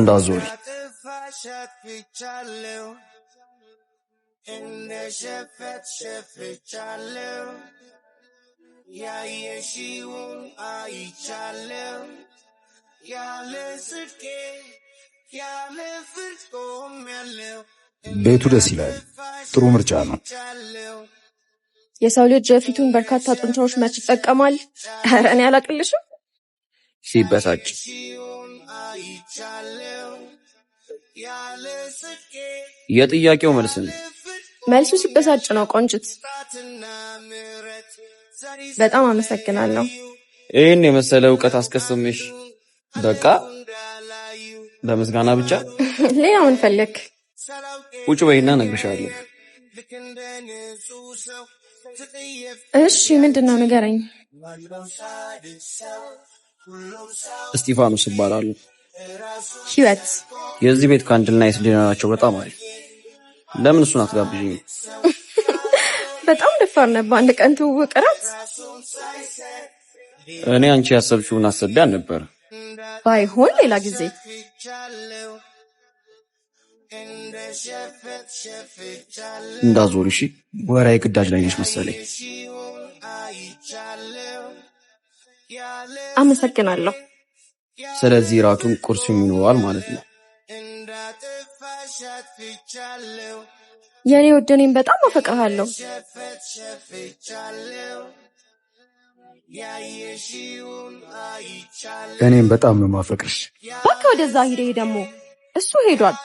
እንዳዞሪ ቤቱ ደስ ይላል። ጥሩ ምርጫ ነው። የሰው ልጅ ፊቱን በርካታ ጡንቻዎች መች ይጠቀማል? ኧረ እኔ አላቅልሽም። ሲበሳጭ የጥያቄው መልስ ነው። መልሱ ሲበሳጭ ነው። ቆንጅት በጣም አመሰግናለሁ። ይህን የመሰለ እውቀት አስቀስምሽ። በቃ በምስጋና ብቻ ሌላ ምን ፈለክ? ቁጭ በይና እነግርሻለሁ። እሺ ምንድነው? ንገረኝ። እስጢፋኖስ ይባላሉ። ህይወት የዚህ ቤት ካንድልና የስሊና ናቸው። በጣም አሪፍ። ለምን እሱን አትጋብዥኝ? በጣም ደፋር ነህ። በአንድ ቀን ትውውቅ እራት። እኔ አንቺ ያሰብሽውን አስቤ አልነበረ። ባይሆን ሌላ ጊዜ። እንዳዞር እሺ። ወራይ ግዳጅ ላይ ነሽ መሰለኝ። አመሰግናለሁ። ስለዚህ ራቱን ቁርስ ይኖራል ማለት ነው። የኔ ውድ፣ እኔም በጣም አፈቅርሃለሁ። እኔም በጣም ነው ማፈቅርሽ። በቃ ወደዛ ሂደ ደግሞ እሱ ሄዷል።